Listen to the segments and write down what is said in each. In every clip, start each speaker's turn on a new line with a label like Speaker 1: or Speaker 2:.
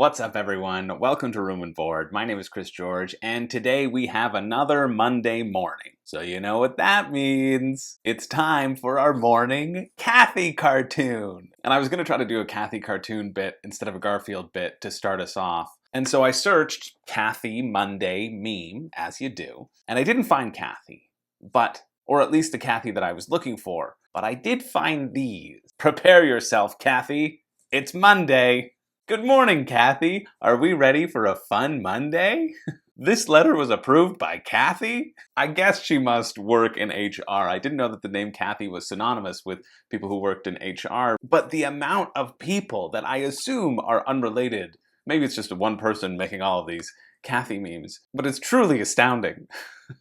Speaker 1: What's up, everyone? Welcome to Room and Board. My name is Chris George, and today we have another Monday morning. So you know what that means. It's time for our morning Kathy cartoon. And I was going to try to do a Kathy cartoon bit instead of a Garfield bit to start us off. And so I searched Kathy Monday meme, as you do, and I didn't find Kathy, or at least the Kathy that I was looking for. But I did find these. Prepare yourself, Kathy. It's Monday. Good morning, Kathy. Are we ready for a fun Monday? This letter was approved by Kathy? I guess she must work in HR. I didn't know that the name Kathy was synonymous with people who worked in HR, but the amount of people that I assume are unrelated, maybe it's just one person making all of these Kathy memes, but it's truly astounding.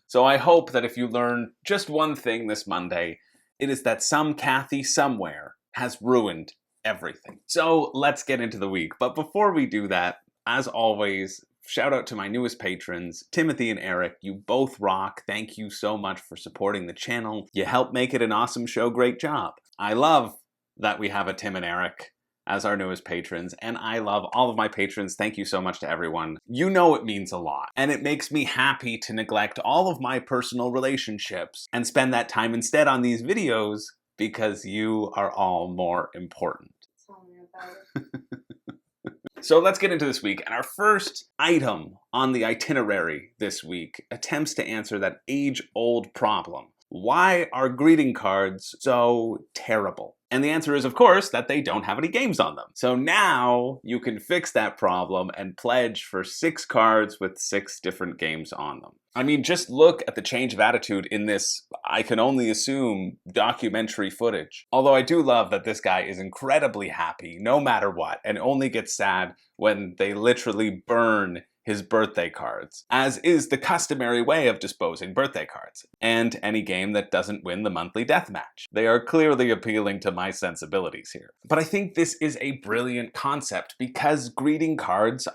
Speaker 1: So I hope that if you learn just one thing this Monday, it is that some Kathy somewhere has ruined everything. So let's get into the week. But before we do that, as always, shout out to my newest patrons, Timothy and Eric. You both rock. Thank you so much for supporting the channel. You help make it an awesome show. Great job. I love that we have a Tim and Eric as our newest patrons, and I love all of my patrons. Thank you so much to everyone. You know it means a lot, and it makes me happy to neglect all of my personal relationships and spend that time instead on these videos because you are all more important.
Speaker 2: Tell me about it.
Speaker 1: So let's get into this week, and our first item on the itinerary this week attempts to answer that age-old problem. Why are greeting cards so terrible? And the answer is, of course, that they don't have any games on them. So now you can fix that problem and pledge for 6 cards with 6 different games on them. I mean, just look at the change of attitude in this, I can only assume, documentary footage. Although I do love that this guy is incredibly happy no matter what, and only gets sad when they literally burn his birthday cards, as is the customary way of disposing birthday cards, and any game that doesn't win the monthly deathmatch. They are clearly appealing to my sensibilities here. But I think this is a brilliant concept because greeting cards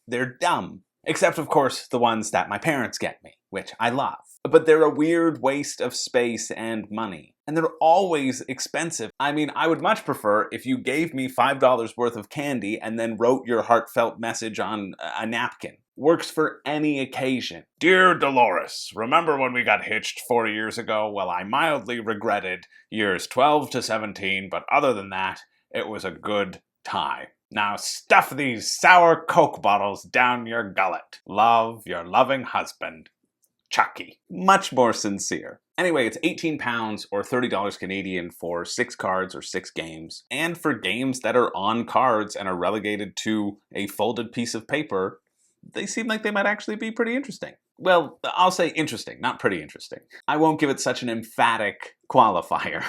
Speaker 1: they're dumb. Except, of course, the ones that my parents get me, which I love. But they're a weird waste of space and money. And they're always expensive. I mean, I would much prefer if you gave me $5 worth of candy and then wrote your heartfelt message on a napkin. Works for any occasion. Dear Dolores, remember when we got hitched 4 years ago? Well, I mildly regretted years 12 to 17, but other than that, it was a good time. Now stuff these sour Coke bottles down your gullet. Love, your loving husband, Chucky. Much more sincere. Anyway, it's £18 or $30 Canadian for 6 cards or 6 games. And for games that are on cards and are relegated to a folded piece of paper, they seem like they might actually be pretty interesting. Well, I'll say interesting, not pretty interesting. I won't give it such an emphatic qualifier.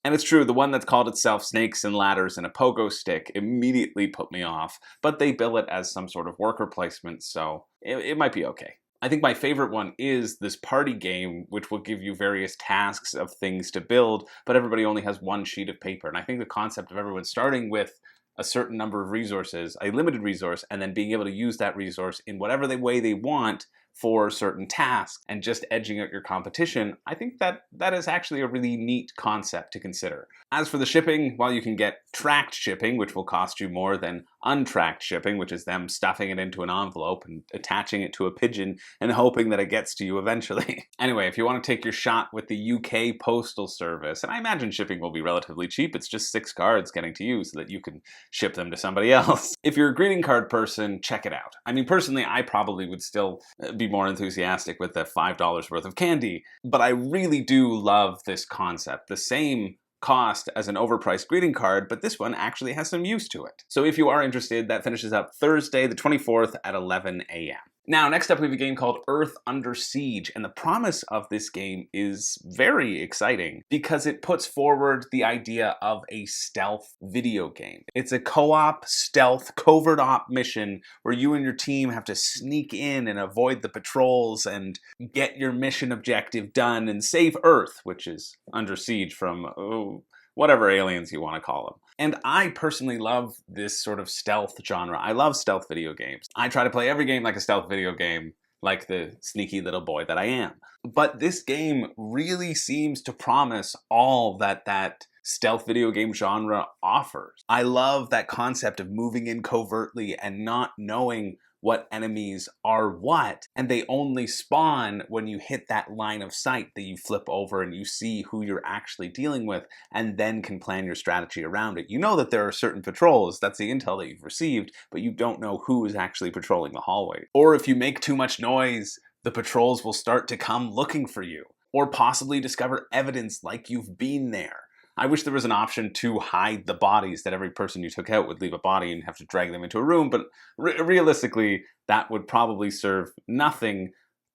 Speaker 1: And it's true, the one that's called itself Snakes and Ladders and a Pogo Stick immediately put me off, but they bill it as some sort of worker placement, so it might be okay. I think my favorite one is this party game, which will give you various tasks of things to build, but everybody only has one sheet of paper. And I think the concept of everyone starting with a certain number of resources, a limited resource, and then being able to use that resource in whatever way they want for certain tasks and just edging out your competition, I think that is actually a really neat concept to consider. As for the shipping, well, you can get tracked shipping, which will cost you more than untracked shipping, which is them stuffing it into an envelope and attaching it to a pigeon and hoping that it gets to you eventually. Anyway, if you want to take your shot with the UK Postal Service, and I imagine shipping will be relatively cheap, it's just 6 cards getting to you so that you can ship them to somebody else. If you're a greeting card person, check it out. I mean, personally, I probably would still be more enthusiastic with the $5 worth of candy, but I really do love this concept. The same cost as an overpriced greeting card, but this one actually has some use to it. So if you are interested, that finishes up Thursday the 24th at 11 a.m. Now, next up we have a game called Earth Under Siege, and the promise of this game is very exciting because it puts forward the idea of a stealth video game. It's a co-op, stealth, covert op mission where you and your team have to sneak in and avoid the patrols and get your mission objective done and save Earth, which is under siege from whatever aliens you want to call them. And I personally love this sort of stealth genre. I love stealth video games. I try to play every game like a stealth video game, like the sneaky little boy that I am. But this game really seems to promise all that stealth video game genre offers. I love that concept of moving in covertly and not knowing what enemies are what, and they only spawn when you hit that line of sight that you flip over and you see who you're actually dealing with, and then can plan your strategy around it. You know that there are certain patrols, that's the intel that you've received, but you don't know who is actually patrolling the hallway. Or if you make too much noise, the patrols will start to come looking for you, or possibly discover evidence like you've been there. I wish there was an option to hide the bodies, that every person you took out would leave a body and have to drag them into a room, but realistically, that would probably serve nothing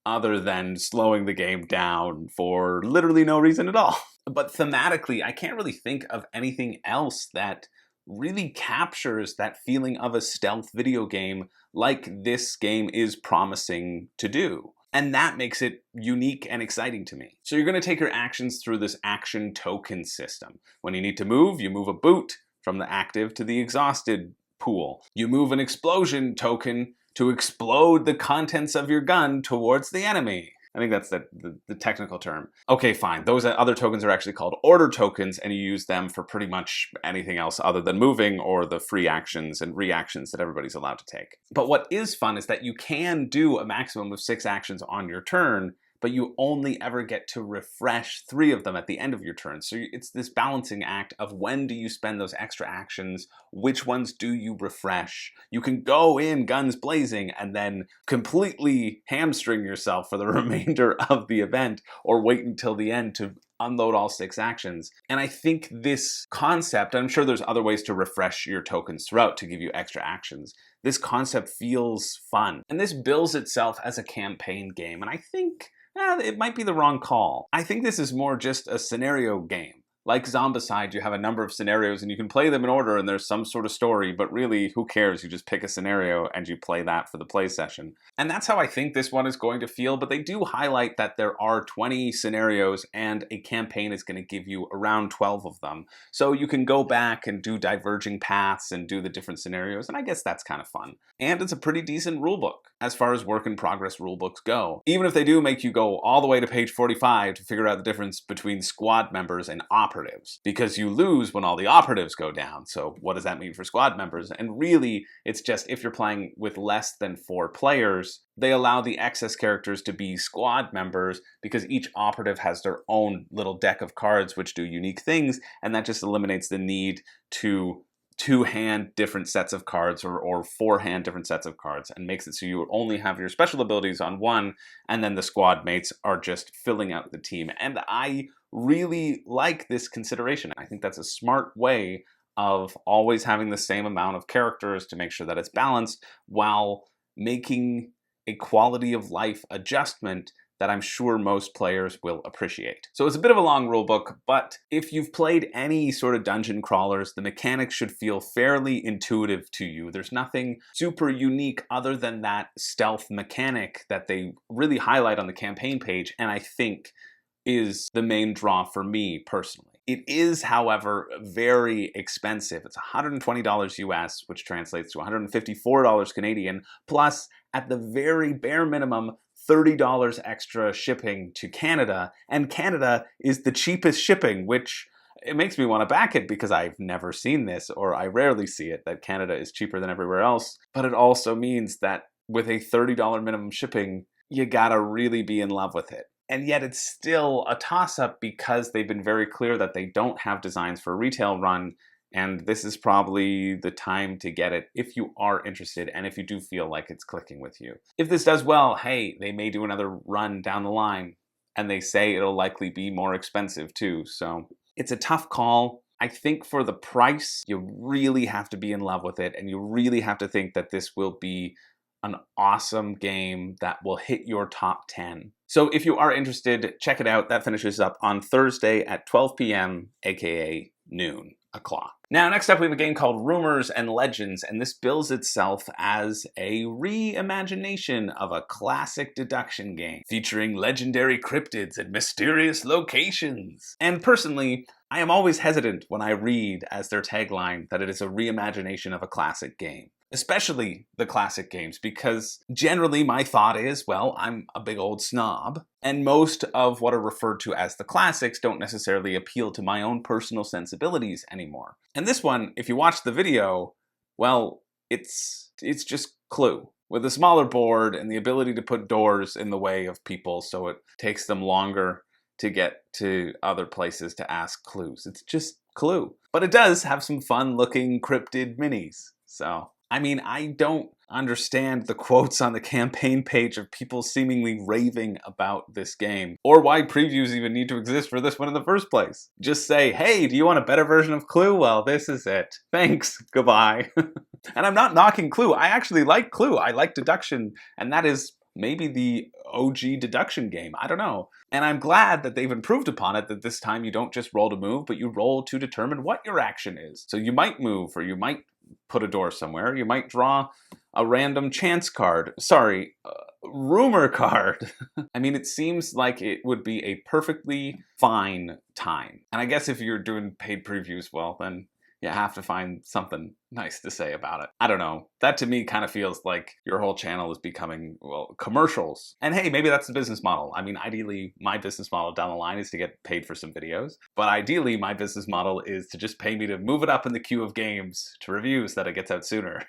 Speaker 1: other than slowing the game down for literally no reason at all. But thematically, I can't really think of anything else that really captures that feeling of a stealth video game like this game is promising to do. And that makes it unique and exciting to me. So you're going to take your actions through this action token system. When you need to move, you move a boot from the active to the exhausted pool. You move an explosion token to explode the contents of your gun towards the enemy. I think that's the technical term. Okay, fine. Those other tokens are actually called order tokens, and you use them for pretty much anything else other than moving or the free actions and reactions that everybody's allowed to take. But what is fun is that you can do a maximum of 6 actions on your turn, but you only ever get to refresh 3 of them at the end of your turn. So it's this balancing act of when do you spend those extra actions, which ones do you refresh. You can go in guns blazing and then completely hamstring yourself for the remainder of the event, or wait until the end to unload all 6 actions. And I think this concept, I'm sure there's other ways to refresh your tokens throughout to give you extra actions. This concept feels fun. And this bills itself as a campaign game. And I think it might be the wrong call. I think this is more just a scenario game. Like Zombicide, you have a number of scenarios and you can play them in order and there's some sort of story, but really, who cares? You just pick a scenario and you play that for the play session. And that's how I think this one is going to feel, but they do highlight that there are 20 scenarios and a campaign is going to give you around 12 of them. So you can go back and do diverging paths and do the different scenarios, and I guess that's kind of fun. And it's a pretty decent rulebook as far as work in progress rulebooks go. Even if they do make you go all the way to page 45 to figure out the difference between squad members and operatives, because you lose when all the operatives go down. So what does that mean for squad members? And really, it's just if you're playing with less than 4 players, they allow the excess characters to be squad members because each operative has their own little deck of cards which do unique things, and that just eliminates the need to 2-hand different sets of cards or 4-hand different sets of cards, and makes it so you only have your special abilities on one, and then the squad mates are just filling out the team. And I really like this consideration. I think that's a smart way of always having the same amount of characters to make sure that it's balanced while making a quality of life adjustment that I'm sure most players will appreciate. So it's a bit of a long rulebook, but if you've played any sort of dungeon crawlers, the mechanics should feel fairly intuitive to you. There's nothing super unique other than that stealth mechanic that they really highlight on the campaign page, and I think is the main draw for me personally. It is, however, very expensive. It's $120 US, which translates to $154 Canadian, plus at the very bare minimum, $30 extra shipping to Canada, and Canada is the cheapest shipping, which it makes me want to back it because I've never seen this, or I rarely see it, that Canada is cheaper than everywhere else. But it also means that with a $30 minimum shipping, you gotta really be in love with it. And yet it's still a toss-up because they've been very clear that they don't have designs for a retail run, and this is probably the time to get it if you are interested and if you do feel like it's clicking with you. If this does well, hey, they may do another run down the line, and they say it'll likely be more expensive too. So it's a tough call. I think for the price, you really have to be in love with it, and you really have to think that this will be an awesome game that will hit your top 10. So if you are interested, check it out. That finishes up on Thursday at 12 p.m., aka noon o'clock. Now, next up, we have a game called Rumors and Legends, and this bills itself as a reimagination of a classic deduction game featuring legendary cryptids and mysterious locations. And personally, I am always hesitant when I read as their tagline that it is a reimagination of a classic game. especially the classic games, because generally my thought is, well, I'm a big old snob, and most of what are referred to as the classics don't necessarily appeal to my own personal sensibilities anymore. And this one, if you watch the video, well, it's just Clue, with a smaller board and the ability to put doors in the way of people so it takes them longer to get to other places to ask clues. It's just Clue. But it does have some fun looking cryptid minis. So, I mean, I don't understand the quotes on the campaign page of people seemingly raving about this game, or why previews even need to exist for this one in the first place. Just say, hey, do you want a better version of Clue? Well, this is it. Thanks, goodbye. And I'm not knocking Clue. I actually like Clue. I like deduction, and that is maybe the OG deduction game. I don't know. And I'm glad that they've improved upon it, that this time you don't just roll to move, but you roll to determine what your action is. So you might move, or you might put a door somewhere. You might draw a random chance card. Sorry, rumor card. I mean, it seems like it would be a perfectly fine time. And I guess if you're doing paid previews, well, then you have to find something nice to say about it. I don't know. That to me kind of feels like your whole channel is becoming, well, commercials. And hey, maybe that's the business model. I mean, ideally, my business model down the line is to get paid for some videos. But ideally, my business model is to just pay me to move it up in the queue of games to reviews so that it gets out sooner.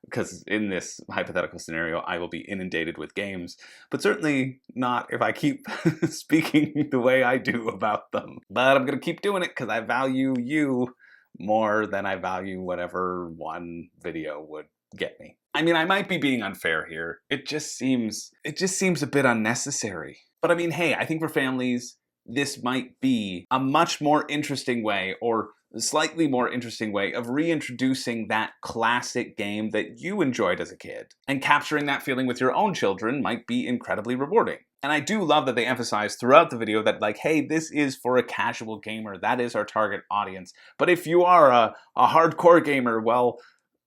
Speaker 1: Because in this hypothetical scenario, I will be inundated with games. But certainly not if I keep speaking the way I do about them. But I'm going to keep doing it because I value you more than I value whatever one video would get me. I mean, I might be being unfair here. It just seems a bit unnecessary. But I mean, hey, I think for families, this might be a much more interesting way, or a slightly more interesting way, of reintroducing that classic game that you enjoyed as a kid. And capturing that feeling with your own children might be incredibly rewarding. And I do love that they emphasize throughout the video that, like, hey, this is for a casual gamer. That is our target audience. But if you are a hardcore gamer, well,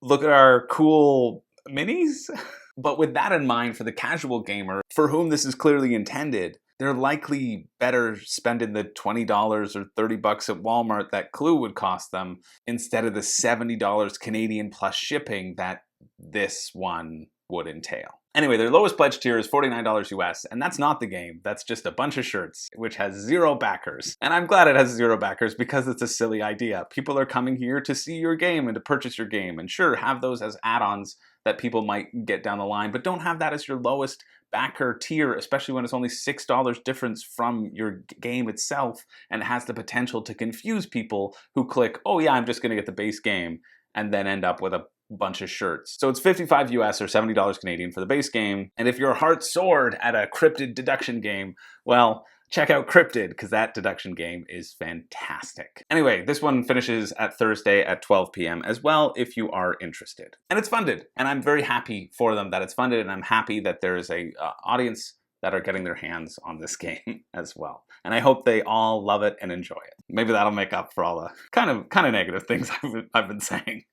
Speaker 1: look at our cool minis. But with that in mind, for the casual gamer, for whom this is clearly intended, they're likely better spending the $20 or $30 at Walmart that Clue would cost them instead of the $70 Canadian plus shipping that this one would entail. Anyway, their lowest pledge tier is $49 US, and that's not the game. That's just a bunch of shirts, which has 0 backers. And I'm glad it has 0 backers because it's a silly idea. People are coming here to see your game and to purchase your game. And sure, have those as add-ons that people might get down the line, but don't have that as your lowest backer tier, especially when it's only $6 difference from your game itself and has the potential to confuse people who click, oh yeah, I'm just gonna get the base game, and then end up with a bunch of shirts. So it's $55 US or $70 Canadian for the base game. And if your heart soared at a cryptid deduction game, well, check out Cryptid, because that deduction game is fantastic. Anyway, this one finishes at Thursday at 12 p.m. as well, if you are interested. And it's funded, and I'm very happy for them that it's funded, and I'm happy that there's a audience that are getting their hands on this game as well. And I hope they all love it and enjoy it. Maybe that'll make up for all the kind of negative things I've been saying.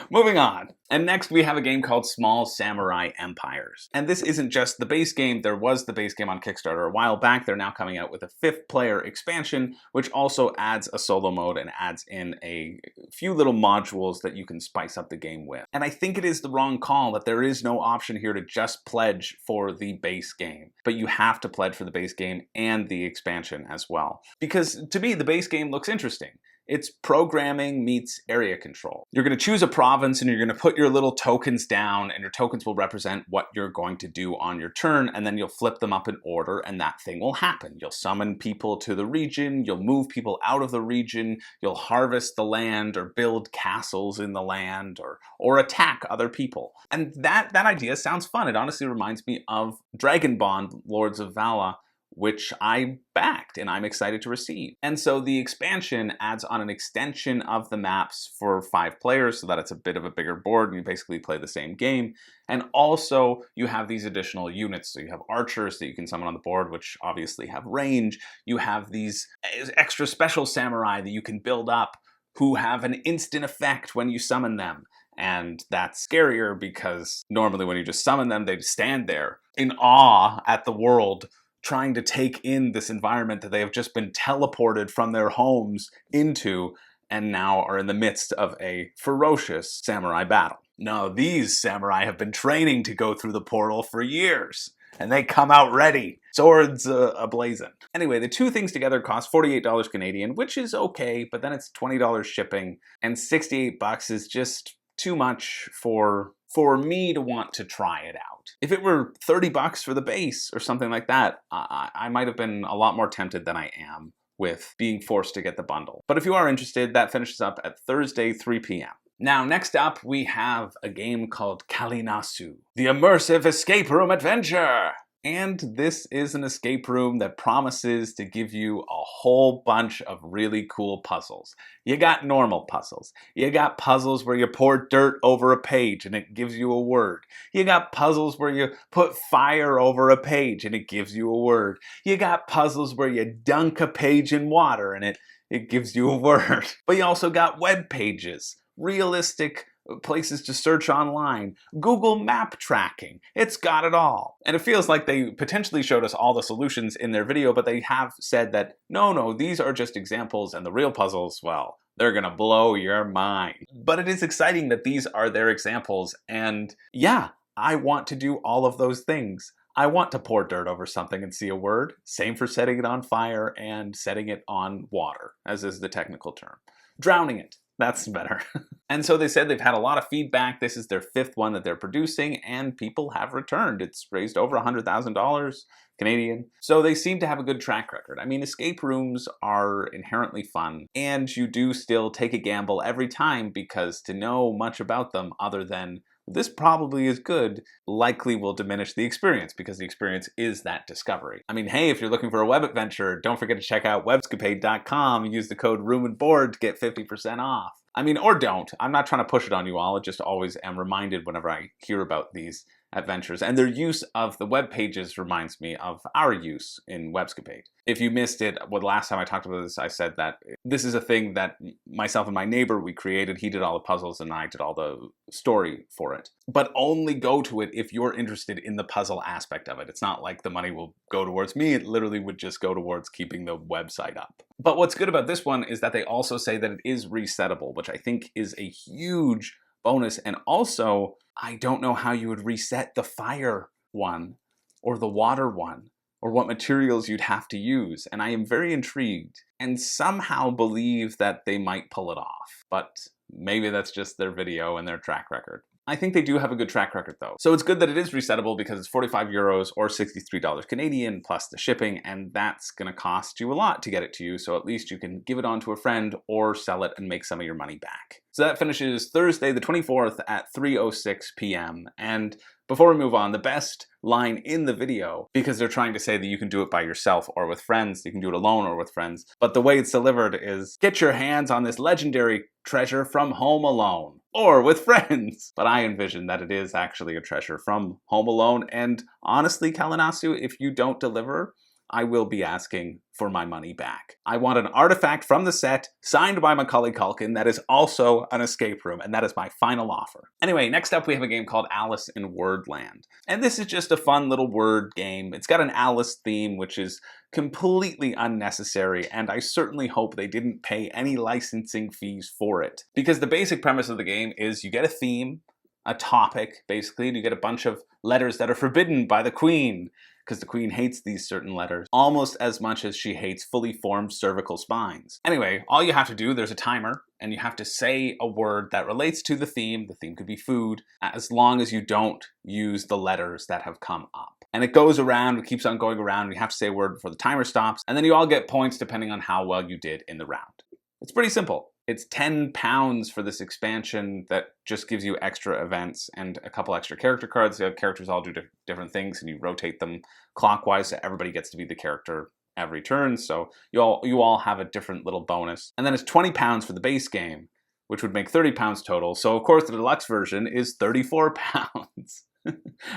Speaker 1: Moving on. And next we have a game called Small Samurai Empires. And this isn't just the base game. There was the base game on Kickstarter a while back. They're now coming out with a 5th player expansion, which also adds a solo mode and adds in a few little modules that you can spice up the game with. And I think it is the wrong call that there is no option here to just pledge for the base game, but you have to pledge for the base game and the expansion as well. Because to me, the base game looks interesting. It's programming meets area control. You're going to choose a province and you're going to put your little tokens down, and your tokens will represent what you're going to do on your turn, and then you'll flip them up in order and that thing will happen. You'll summon people to the region, you'll move people out of the region, you'll harvest the land or build castles in the land or attack other people. And that idea sounds fun. It honestly reminds me of Dragon Bond Lords of Vala, which I backed and I'm excited to receive. And so the expansion adds on an extension of the maps for 5 players so that it's a bit of a bigger board and you basically play the same game. And also you have these additional units. So you have archers that you can summon on the board, which obviously have range. You have these extra special samurai that you can build up who have an instant effect when you summon them. And that's scarier because normally when you just summon them, they stand there in awe at the world, trying to take in this environment that they have just been teleported from their homes into, and now are in the midst of a ferocious samurai battle. No, these samurai have been training to go through the portal for years. And they come out ready. Swords ablazing. Anyway, the two things together cost $48 Canadian, which is okay, but then it's $20 shipping, and $68 is just too much for me to want to try it out. If it were $30 for the base or something like that, I might have been a lot more tempted than I am with being forced to get the bundle. But if you are interested, that finishes up at Thursday, 3 p.m. Now, next up, we have a game called Kalinasu, the Immersive Escape Room Adventure. And this is an escape room that promises to give you a whole bunch of really cool puzzles. You got normal puzzles. You got puzzles where you pour dirt over a page and it gives you a word. You got puzzles where you put fire over a page and it gives you a word. You got puzzles where you dunk a page in water and it gives you a word. But you also got web pages, realistic places to search online, Google map tracking. It's got it all. And it feels like they potentially showed us all the solutions in their video, but they have said that, no, these are just examples and the real puzzles, well, they're gonna blow your mind. But it is exciting that these are their examples, and yeah, I want to do all of those things. I want to pour dirt over something and see a word. Same for setting it on fire and setting it on water, as is the technical term. Drowning it. That's better. And so they said they've had a lot of feedback. This is their 5th one that they're producing, and people have returned. It's raised over $100,000 Canadian. So they seem to have a good track record. I mean, escape rooms are inherently fun, and you do still take a gamble every time, because to know much about them other than this probably is good likely will diminish the experience, because the experience is that discovery. I mean, hey, if you're looking for a web adventure, don't forget to check out webscapade.com and use the code Room and Board to get 50% off. I mean, or don't. I'm not trying to push it on you all. I just always am reminded whenever I hear about these adventures. And their use of the web pages reminds me of our use in Webscapade. If you missed it, well, the last time I talked about this, I said that this is a thing that myself and my neighbor, we created. He did all the puzzles and I did all the story for it. But only go to it if you're interested in the puzzle aspect of it. It's not like the money will go towards me. It literally would just go towards keeping the website up. But what's good about this one is that they also say that it is resettable, which I think is a huge bonus. And also, I don't know how you would reset the fire one or the water one, or what materials you'd have to use. And I am very intrigued and somehow believe that they might pull it off. But maybe that's just their video and their track record. I think they do have a good track record though. So it's good that it is resettable, because it's 45 euros or $63 Canadian plus the shipping, and that's gonna cost you a lot to get it to you, so at least you can give it on to a friend or sell it and make some of your money back. So that finishes Thursday the 24th at 3:06 p.m. And before we move on, the best line in the video, because they're trying to say that you can do it by yourself or with friends, you can do it alone or with friends, but the way it's delivered is, get your hands on this legendary treasure from Home Alone, or with friends. But I envision that it is actually a treasure from Home Alone, and honestly, Kalinasu, if you don't deliver, I will be asking for my money back. I want an artifact from the set signed by Macaulay Culkin that is also an escape room, and that is my final offer. Anyway, next up we have a game called Alice in Wordland. And this is just a fun little word game. It's got an Alice theme, which is completely unnecessary, and I certainly hope they didn't pay any licensing fees for it. Because the basic premise of the game is you get a theme, a topic, basically, and you get a bunch of letters that are forbidden by the Queen, because the Queen hates these certain letters almost as much as she hates fully formed cervical spines. Anyway, all you have to do, there's a timer, and you have to say a word that relates to the theme. The theme could be food, as long as you don't use the letters that have come up. And it goes around, it keeps on going around, and you have to say a word before the timer stops, and then you all get points depending on how well you did in the round. It's pretty simple. It's £10 for this expansion that just gives you extra events and a couple extra character cards. The characters all do different things, and you rotate them clockwise, so everybody gets to be the character every turn. So you all have a different little bonus. And then it's £20 for the base game, which would make £30 total. So of course the deluxe version is £34.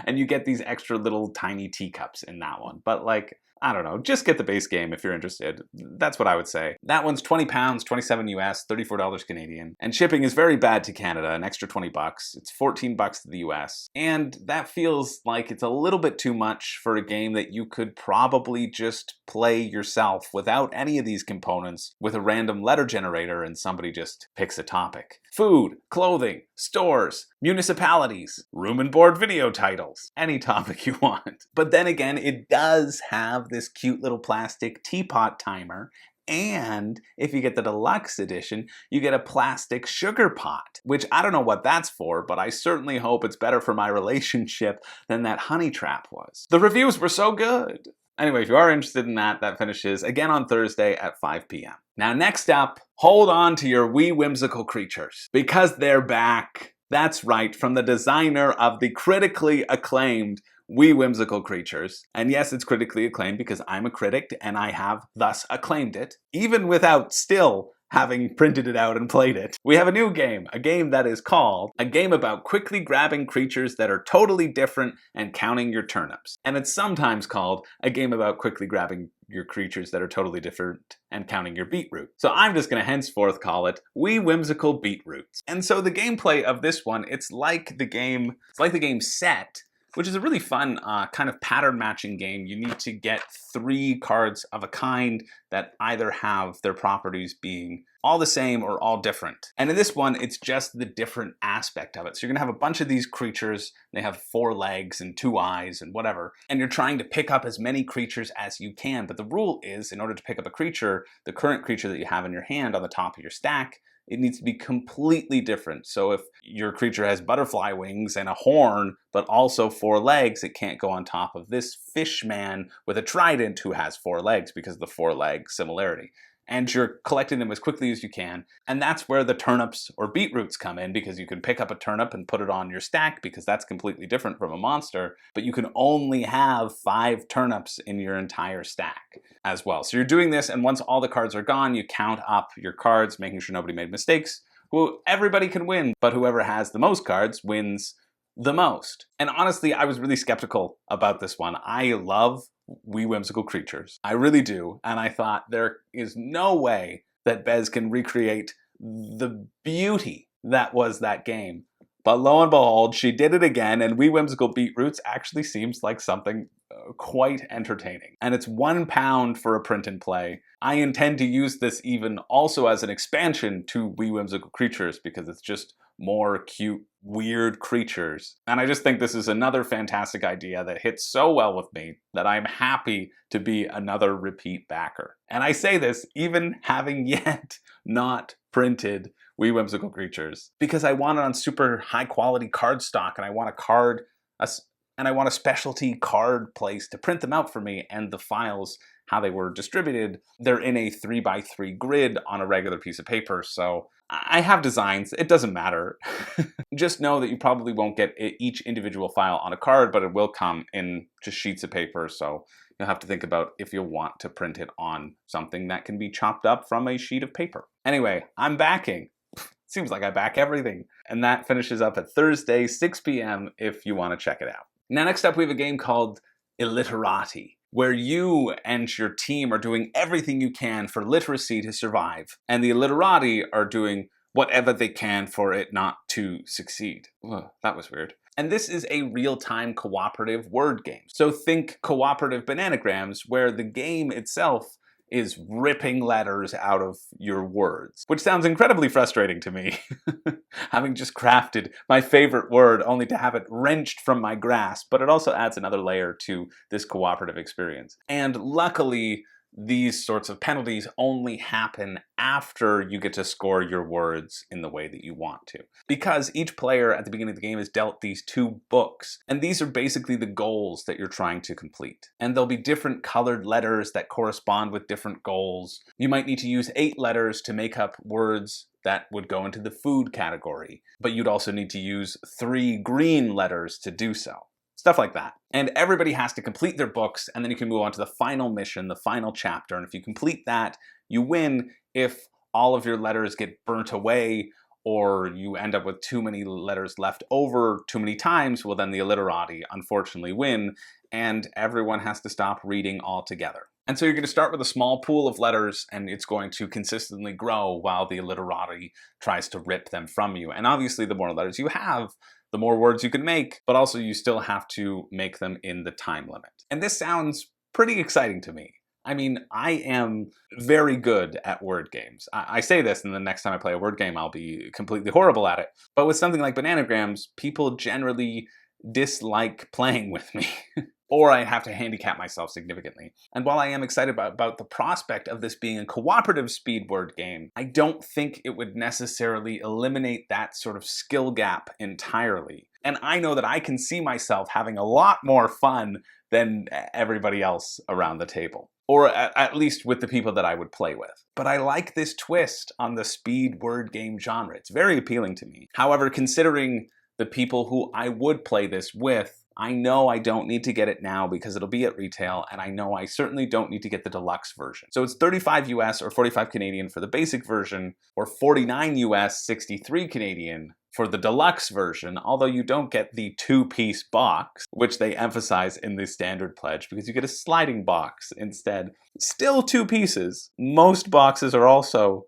Speaker 1: And you get these extra little tiny teacups in that one. But like, I don't know, just get the base game if you're interested. That's what I would say. That one's £20, 27 US, $34 Canadian. And shipping is very bad to Canada, an extra 20 bucks. It's 14 bucks to the US. And that feels like it's a little bit too much for a game that you could probably just play yourself without any of these components with a random letter generator and somebody just picks a topic. food, clothing, stores, municipalities, room and board video titles, any topic you want. But then again, it does have this cute little plastic teapot timer. And if you get the deluxe edition, you get a plastic sugar pot, which I don't know what that's for, but I certainly hope it's better for my relationship than that honey trap was. The reviews were so good. Anyway, if you are interested in that, that finishes again on Thursday at 5 p.m. Now, next up, hold on to your wee whimsical creatures, because they're back. That's right, from the designer of the critically acclaimed Wee Whimsical Creatures. And yes, it's critically acclaimed because I'm a critic and I have thus acclaimed it, even without still having printed it out and played it. We have a new game, a game that is called a game about quickly grabbing creatures that are totally different and counting your turnips. And it's sometimes called a game about quickly grabbing your creatures that are totally different and counting your beetroot. So I'm just going to henceforth call it Wee Whimsical Beetroots. And so the gameplay of this one, it's like the game Set, which is a really fun kind of pattern matching game. You need to get 3 cards of a kind that either have their properties being all the same or all different. And in this one, it's just the different aspect of it. So you're gonna have a bunch of these creatures. They have 4 legs and 2 eyes and whatever. And you're trying to pick up as many creatures as you can. But the rule is, in order to pick up a creature, the current creature that you have in your hand on the top of your stack, it needs to be completely different. So if your creature has butterfly wings and a horn, but also 4 legs, it can't go on top of this fish man with a trident who has 4 legs because of the 4-leg similarity. And you're collecting them as quickly as you can. And that's where the turnips or beetroots come in, because you can pick up a turnip and put it on your stack because that's completely different from a monster, but you can only have 5 turnips in your entire stack as well. So you're doing this, and once all the cards are gone, you count up your cards, making sure nobody made mistakes. Everybody can win, but whoever has the most cards wins the most. And honestly, I was really skeptical about this one. I love Wee Whimsical Creatures. I really do. And I thought there is no way that Bez can recreate the beauty that was that game. But lo and behold, she did it again, and Wee Whimsical Beetroots actually seems like something quite entertaining. And it's £1 for a print and play. I intend to use this even also as an expansion to Wee Whimsical Creatures because it's just more cute, weird creatures. And I just think this is another fantastic idea that hits so well with me that I'm happy to be another repeat backer. And I say this even having yet not printed Wee Whimsical Creatures, because I want it on super high quality cardstock, and I want a specialty card place to print them out for me. And the files, how they were distributed, they're in a 3x3 grid on a regular piece of paper. So I have designs, it doesn't matter. Just know that you probably won't get each individual file on a card, but it will come in just sheets of paper. So you'll have to think about if you want to print it on something that can be chopped up from a sheet of paper. Anyway, I'm backing. Seems like I back everything. And that finishes up at Thursday, 6 p.m. if you want to check it out. Now, next up, we have a game called Illiterati, where you and your team are doing everything you can for literacy to survive, and the Illiterati are doing whatever they can for it not to succeed. Ugh, that was weird. And this is a real-time cooperative word game. So think cooperative bananagrams, where the game itself is ripping letters out of your words, which sounds incredibly frustrating to me, having just crafted my favorite word only to have it wrenched from my grasp, but it also adds another layer to this cooperative experience. And luckily, these sorts of penalties only happen after you get to score your words in the way that you want to. Because each player at the beginning of the game is dealt these 2 books, and these are basically the goals that you're trying to complete. And there'll be different colored letters that correspond with different goals. You might need to use 8 letters to make up words that would go into the food category, but you'd also need to use 3 green letters to do so. Stuff like that. And everybody has to complete their books, and then you can move on to the final mission, the final chapter. And if you complete that, you win. If all of your letters get burnt away, or you end up with too many letters left over too many times, well, then the Illiterati unfortunately win, and everyone has to stop reading altogether. And so you're going to start with a small pool of letters, and it's going to consistently grow while the Illiterati tries to rip them from you. And obviously, the more letters you have, the more words you can make, but also you still have to make them in the time limit. And this sounds pretty exciting to me. I mean, I am very good at word games. I say this, and the next time I play a word game, I'll be completely horrible at it. But with something like Bananagrams, people generally dislike playing with me. Or I have to handicap myself significantly. And while I am excited about the prospect of this being a cooperative speed word game, I don't think it would necessarily eliminate that sort of skill gap entirely. And I know that I can see myself having a lot more fun than everybody else around the table. Or at least with the people that I would play with. But I like this twist on the speed word game genre. It's very appealing to me. However, considering the people who I would play this with, I know I don't need to get it now because it'll be at retail, and I know I certainly don't need to get the deluxe version. So it's 35 US or 45 Canadian for the basic version, or 49 US, 63 Canadian for the deluxe version, although you don't get the two-piece box, which they emphasize in the standard pledge, because you get a sliding box instead. Still 2 pieces. Most boxes are also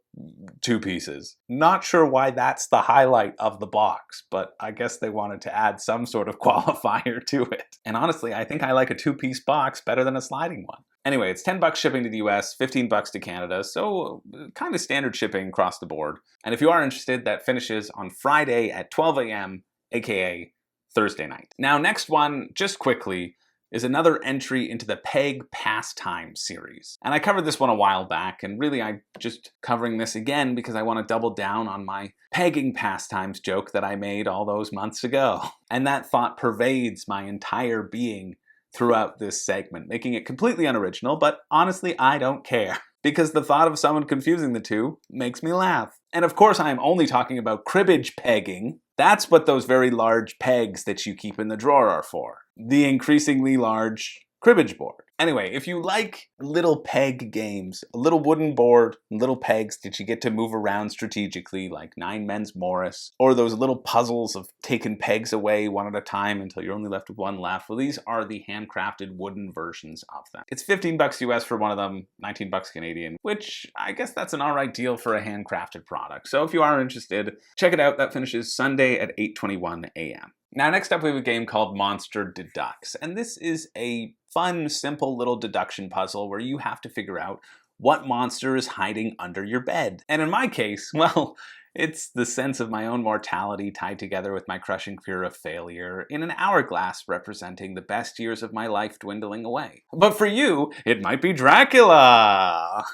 Speaker 1: 2 pieces. Not sure why that's the highlight of the box, but I guess they wanted to add some sort of qualifier to it. And honestly, I think I like a 2-piece box better than a sliding one. Anyway, it's $10 shipping to the US, $15 to Canada, so kind of standard shipping across the board. And if you are interested, that finishes on Friday at 12 a.m., aka Thursday night. Now, next one, just quickly, is another entry into the Peg Pastimes series. And I covered this one a while back, and really I'm just covering this again because I want to double down on my pegging pastimes joke that I made all those months ago. And that thought pervades my entire being throughout this segment, making it completely unoriginal, but honestly, I don't care. Because the thought of someone confusing the two makes me laugh. And of course, I am only talking about cribbage pegging. That's what those very large pegs that you keep in the drawer are for. The increasingly large cribbage board. Anyway, if you like little peg games, a little wooden board, little pegs that you get to move around strategically, like Nine Men's Morris, or those little puzzles of taking pegs away one at a time until you're only left with one left, well, these are the handcrafted wooden versions of them. It's $15 US for one of them, $19 Canadian, which I guess that's an alright deal for a handcrafted product. So if you are interested, check it out. That finishes Sunday at 8:21 a.m. Now, next up we have a game called Monster Dedux, and this is a fun, simple little deduction puzzle where you have to figure out what monster is hiding under your bed. And in my case, well, it's the sense of my own mortality tied together with my crushing fear of failure in an hourglass representing the best years of my life dwindling away. But for you, it might be Dracula!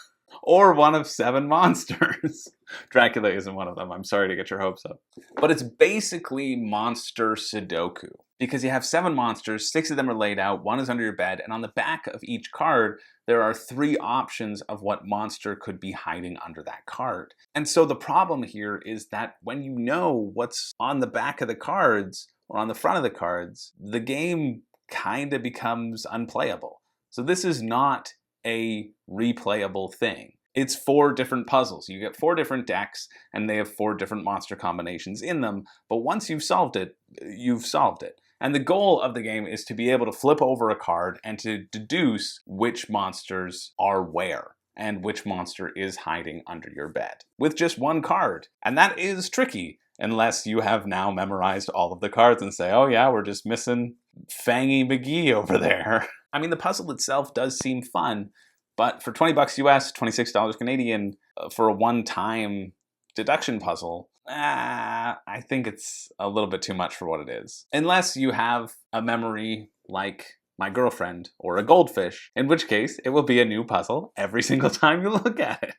Speaker 1: Or one of 7 monsters. Dracula isn't one of them, I'm sorry to get your hopes up. But it's basically Monster Sudoku. Because you have 7 monsters, 6 of them are laid out, 1 is under your bed, and on the back of each card, there are 3 options of what monster could be hiding under that card. And so the problem here is that when you know what's on the back of the cards, or on the front of the cards, the game kinda becomes unplayable. So this is not a replayable thing. It's 4 different puzzles. You get 4 different decks, and they have 4 different monster combinations in them, but once you've solved it, you've solved it. And the goal of the game is to be able to flip over a card and to deduce which monsters are where, and which monster is hiding under your bed, with just 1 card. And that is tricky, unless you have now memorized all of the cards and say, oh yeah, we're just missing Fangy McGee over there. I mean, the puzzle itself does seem fun, but for $20 US, $26 Canadian, for a one-time deduction puzzle, I think it's a little bit too much for what it is. Unless you have a memory like my girlfriend or a goldfish, in which case it will be a new puzzle every single time you look at it.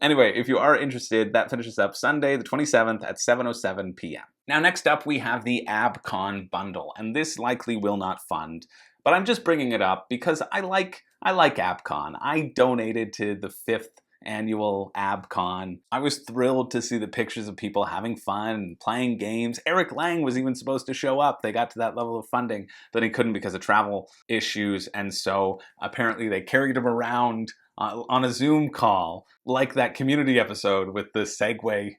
Speaker 1: Anyway, if you are interested, that finishes up Sunday the 27th at 7:07 p.m. Now next up we have the AbCon bundle, and this likely will not fund, but I'm just bringing it up because I like AbCon. I donated to the 5th annual AbCon. I was thrilled to see the pictures of people having fun and playing games. Eric Lang was even supposed to show up. They got to that level of funding, but he couldn't because of travel issues, and so apparently they carried him around on a Zoom call, like that Community episode with the Segway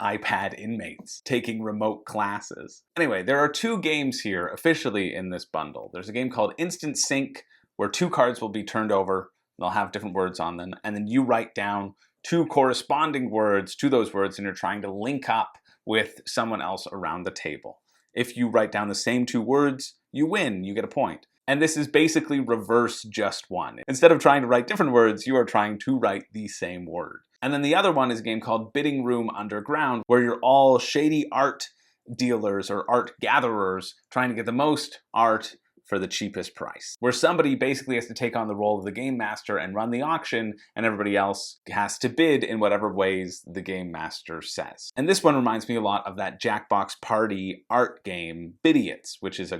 Speaker 1: iPad inmates taking remote classes. Anyway, there are 2 games here officially in this bundle. There's a game called Instant Sync, where 2 cards will be turned over. They'll have different words on them, and then you write down 2 corresponding words to those words, and you're trying to link up with someone else around the table. If you write down the same 2 words, you win, you get a point. And this is basically reverse just one. Instead of trying to write different words, you are trying to write the same word. And then the other one is a game called Bidding Room Underground, where you're all shady art dealers or art gatherers trying to get the most art for the cheapest price, where somebody basically has to take on the role of the game master and run the auction, and everybody else has to bid in whatever ways the game master says. And this one reminds me a lot of that Jackbox Party art game, Bidiots, which is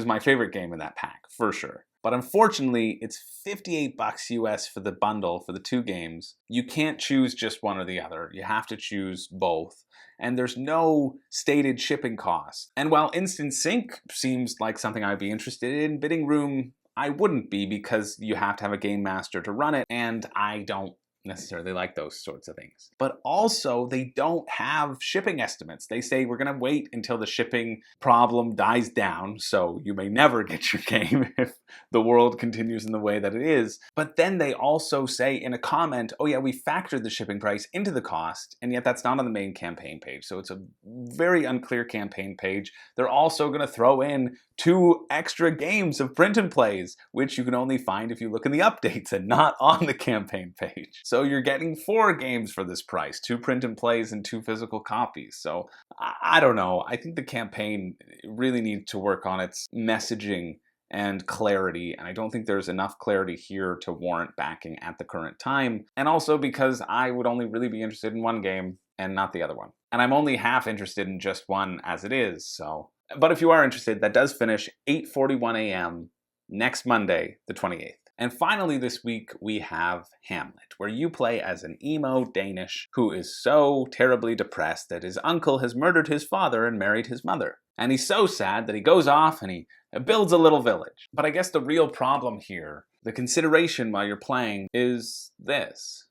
Speaker 1: my favorite game in that pack, for sure. But unfortunately, it's $58 US for the bundle for the two games. You can't choose just one or the other. You have to choose both. And there's no stated shipping cost. And while Instant Sync seems like something I'd be interested in, Bidding Room I wouldn't be, because you have to have a game master to run it, and I don't necessarily like those sorts of things. But also, they don't have shipping estimates. They say we're gonna wait until the shipping problem dies down, so you may never get your game if the world continues in the way that it is. But then they also say in a comment, oh yeah, we factored the shipping price into the cost, and yet that's not on the main campaign page. So it's a very unclear campaign page. They're also gonna throw in 2 extra games of print and plays, which you can only find if you look in the updates and not on the campaign page. So you're getting 4 games for this price, 2 print and plays and 2 physical copies. So I don't know. I think the campaign really needs to work on its messaging and clarity, and I don't think there's enough clarity here to warrant backing at the current time. And also because I would only really be interested in one game and not the other one. And I'm only half interested in just one as it is, so. But if you are interested, that does finish 8:41 a.m. next Monday, the 28th. And finally this week, we have Hamlet, where you play as an emo Danish who is so terribly depressed that his uncle has murdered his father and married his mother. And he's so sad that he goes off and he builds a little village. But I guess the real problem here, the consideration while you're playing, is this: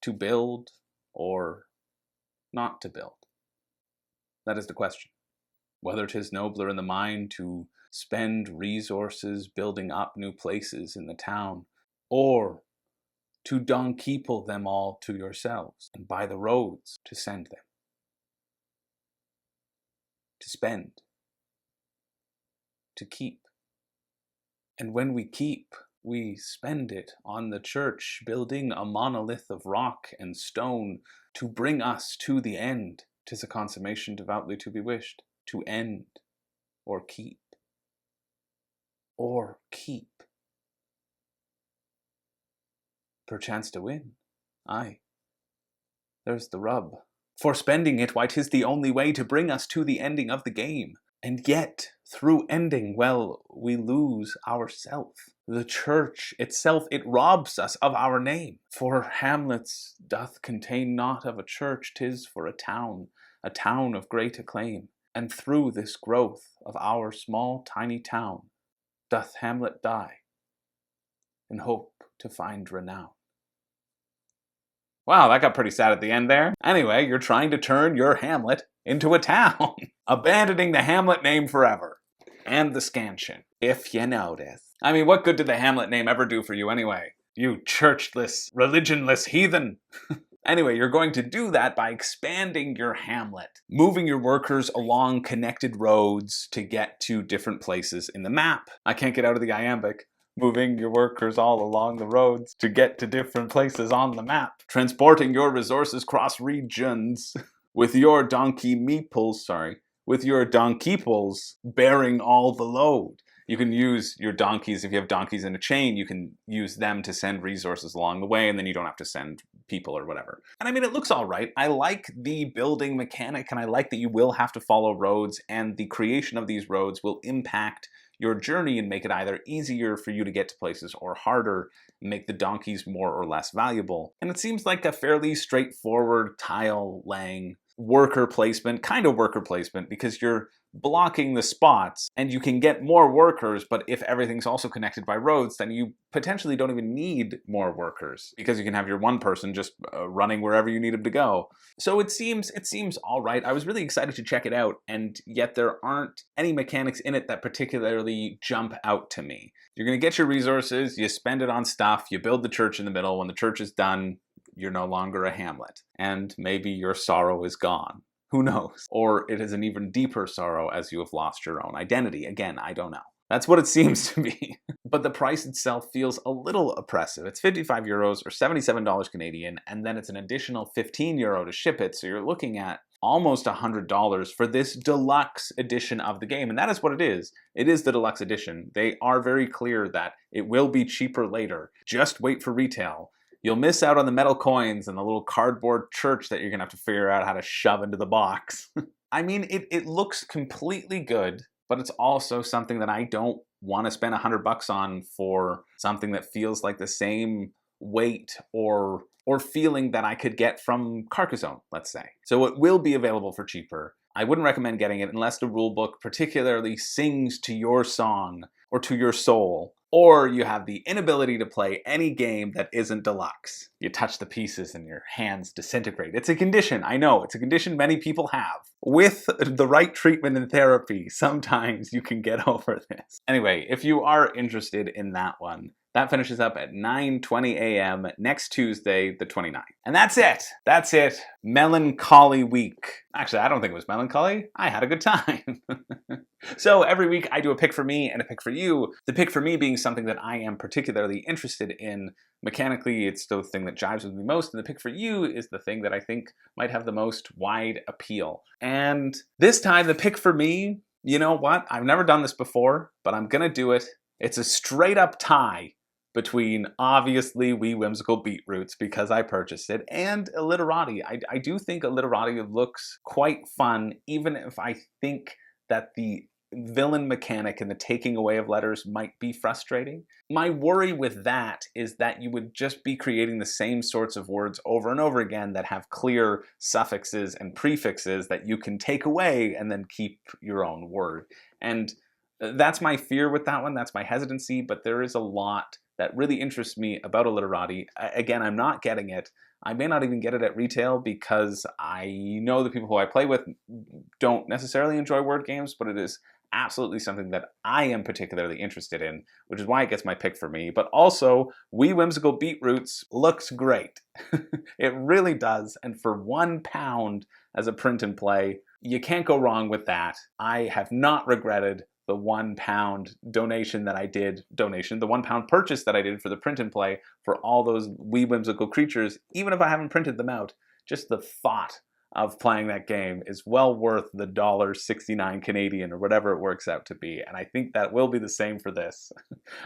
Speaker 1: to build or not to build. That is the question. Whether 'tis nobler in the mind to spend resources building up new places in the town, or to donkeyple them all to yourselves, and by the roads to send them. To spend. To keep. And when we keep, we spend it on the church, building a monolith of rock and stone to bring us to the end. 'Tis a consummation devoutly to be wished. To end, or keep. Or keep. Perchance to win. Aye. There's the rub. For spending it, why 'tis the only way to bring us to the ending of the game. And yet, through ending, well, we lose ourself. The church itself, it robs us of our name. For Hamlet's doth contain not of a church, 'tis for a town of great acclaim. And through this growth of our small tiny town, doth Hamlet die, in hope to find renown. Wow, that got pretty sad at the end there. Anyway, you're trying to turn your Hamlet into a town, abandoning the Hamlet name forever. And the scansion, if you notice. I mean, what good did the Hamlet name ever do for you anyway? You churchless, religionless heathen. Anyway, you're going to do that by expanding your hamlet, moving your workers along connected roads to get to different places in the map. I can't get out of the iambic. Moving your workers all along the roads to get to different places on the map. Transporting your resources cross regions with your donkeyples bearing all the load. You can use your donkeys, if you have donkeys in a chain, you can use them to send resources along the way, and then you don't have to send people or whatever. And I mean, it looks all right. I like the building mechanic, and I like that you will have to follow roads, and the creation of these roads will impact your journey and make it either easier for you to get to places or harder, make the donkeys more or less valuable. And it seems like a fairly straightforward tile laying worker placement, because you're blocking the spots and you can get more workers, but if everything's also connected by roads, then you potentially don't even need more workers because you can have your one person just running wherever you need him to go. So it seems all right. I was really excited to check it out, and yet there aren't any mechanics in it that particularly jump out to me. You're going to get your resources, you spend it on stuff, you build the church in the middle. When the church is done, you're no longer a hamlet, and maybe your sorrow is gone. Who knows? Or it is an even deeper sorrow as you have lost your own identity. Again, I don't know. That's what it seems to be. But the price itself feels a little oppressive. It's 55 euros or $77 Canadian, and then it's an additional 15 euro to ship it. So you're looking at almost $100 for this deluxe edition of the game. And that is what it is. It is the deluxe edition. They are very clear that it will be cheaper later. Just wait for retail. You'll miss out on the metal coins and the little cardboard church that you're gonna have to figure out how to shove into the box. I mean, it looks completely good, but it's also something that I don't want to spend $100 on for something that feels like the same weight or feeling that I could get from Carcassonne, let's say. So it will be available for cheaper. I wouldn't recommend getting it unless the rulebook particularly sings to your song or to your soul, or you have the inability to play any game that isn't deluxe. You touch the pieces and your hands disintegrate. It's a condition, I know, it's a condition many people have. With the right treatment and therapy, sometimes you can get over this. Anyway, if you are interested in that one, that finishes up at 9:20 a.m. next Tuesday, the 29th. And that's it. That's it. Melancholy week. Actually, I don't think it was melancholy. I had a good time. So every week I do a pick for me and a pick for you. The pick for me being something that I am particularly interested in. Mechanically, it's the thing that jives with me most. And the pick for you is the thing that I think might have the most wide appeal. And this time, the pick for me, you know what? I've never done this before, but I'm gonna do it. It's a straight up tie between, obviously, Whimsical Beetroots, because I purchased it, and Illiterati. I do think Illiterati looks quite fun, even if I think that the villain mechanic and the taking away of letters might be frustrating. My worry with that is that you would just be creating the same sorts of words over and over again that have clear suffixes and prefixes that you can take away and then keep your own word. And that's my fear with that one, that's my hesitancy, but there is a lot that really interests me about Illiterati. Again, I'm not getting it. I may not even get it at retail because I know the people who I play with don't necessarily enjoy word games, but it is absolutely something that I am particularly interested in, which is why it gets my pick for me. But also, Whimsical Beetroots looks great. It really does, and for £1 as a print and play, you can't go wrong with that. I have not regretted the £1 donation that I did, the £1 purchase that I did for the print and play for all those wee whimsical creatures, even if I haven't printed them out. Just the thought of playing that game is well worth the $1.69 Canadian or whatever it works out to be. And I think that will be the same for this.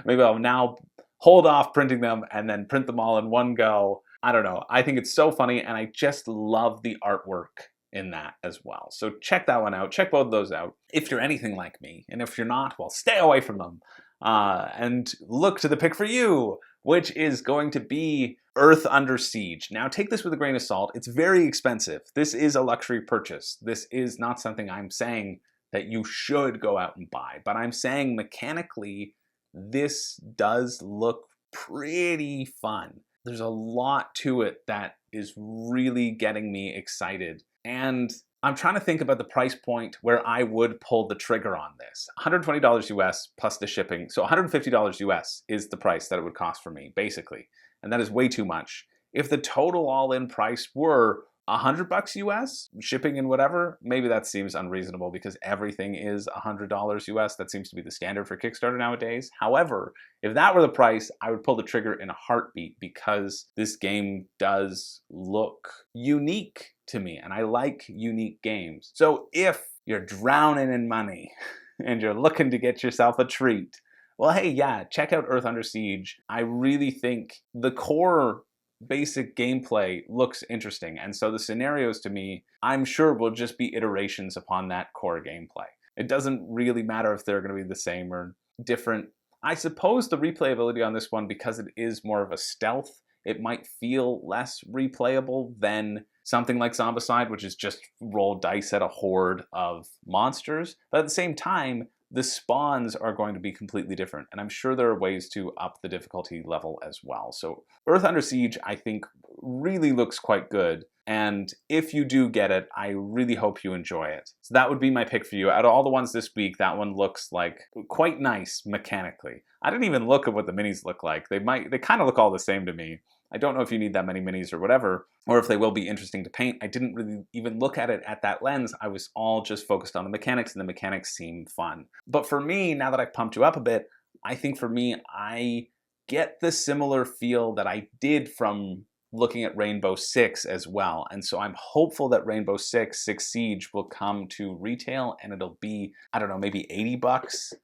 Speaker 1: Maybe I'll now hold off printing them and then print them all in one go. I don't know. I think it's so funny, and I just love the artwork in that as well. So check that one out. Check both of those out if you're anything like me. And if you're not, well, stay away from them. And look to the pick for you, which is going to be Earth Under Siege. Now, take this with a grain of salt. It's very expensive. This is a luxury purchase. This is not something I'm saying that you should go out and buy, but I'm saying mechanically, this does look pretty fun. There's a lot to it that is really getting me excited. And I'm trying to think about the price point where I would pull the trigger on this. $120 US plus the shipping. So $150 US is the price that it would cost for me, basically. And that is way too much. If the total all-in price were $100 US, shipping and whatever, maybe that seems unreasonable because everything is $100 US. That seems to be the standard for Kickstarter nowadays. However, if that were the price, I would pull the trigger in a heartbeat because this game does look unique to me, and I like unique games. So if you're drowning in money and you're looking to get yourself a treat, well, hey, yeah, check out Earth Under Siege. I really think the core basic gameplay looks interesting, and so the scenarios to me, I'm sure will just be iterations upon that core gameplay. It doesn't really matter if they're going to be the same or different. I suppose the replayability on this one, because it is more of a stealth, it might feel less replayable than something like Zombicide, which is just roll dice at a horde of monsters. But at the same time, the spawns are going to be completely different, and I'm sure there are ways to up the difficulty level as well. So Earth Under Siege, I think, really looks quite good, and if you do get it, I really hope you enjoy it. So that would be my pick for you. Out of all the ones this week, that one looks like quite nice mechanically. I didn't even look at what the minis look like. They kind of look all the same to me. I don't know if you need that many minis or whatever, or if they will be interesting to paint. I didn't really even look at it at that lens. I was all just focused on the mechanics, and the mechanics seem fun. But for me, now that I've pumped you up a bit, I think for me, I get the similar feel that I did from looking at Rainbow Six as well. And so I'm hopeful that Rainbow Six Siege will come to retail, and it'll be, I don't know, maybe $80.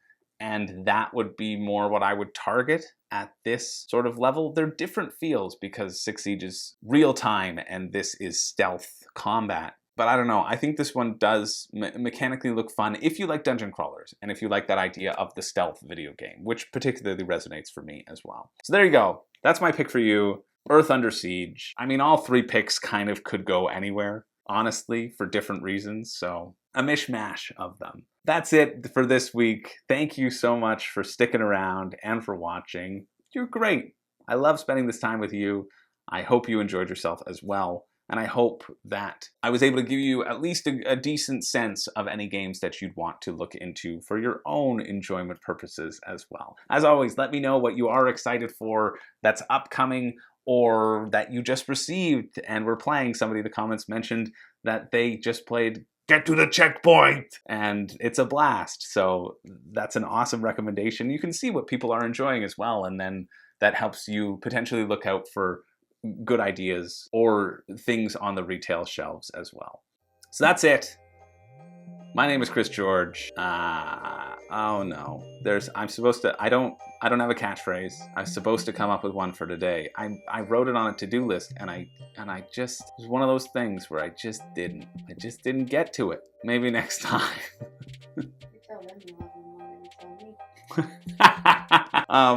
Speaker 1: And that would be more what I would target at this sort of level. They're different feels because Six Siege is real time and this is stealth combat. But I don't know, I think this one does mechanically look fun if you like dungeon crawlers and if you like that idea of the stealth video game, which particularly resonates for me as well. So there you go. That's my pick for you. Earth Under Siege. I mean, all 3 picks kind of could go anywhere, honestly, for different reasons. So a mishmash of them. That's it for this week. Thank you so much for sticking around and for watching. You're great. I love spending this time with you. I hope you enjoyed yourself as well. And I hope that I was able to give you at least a decent sense of any games that you'd want to look into for your own enjoyment purposes as well. As always, let me know what you are excited for that's upcoming or that you just received and were playing. Somebody in the comments mentioned that they just played Get to the Checkpoint, and it's a blast. So that's an awesome recommendation. You can see what people are enjoying as well, and then that helps you potentially look out for good ideas or things on the retail shelves as well. So that's it. My name is Chris George. Oh no. I don't have a catchphrase. I'm supposed to come up with one for today. I wrote it on a to-do list and I just, it was one of those things where I just didn't get to it. Maybe next time.
Speaker 2: You tell them you love them more than you tell me.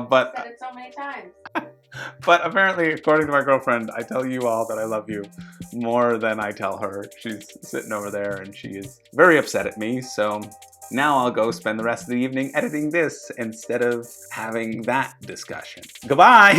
Speaker 1: But
Speaker 2: I've said it so many times.
Speaker 1: But apparently, according to my girlfriend, I tell you all that I love you more than I tell her. She's sitting over there and she is very upset at me. So now I'll go spend the rest of the evening editing this instead of having that discussion. Goodbye!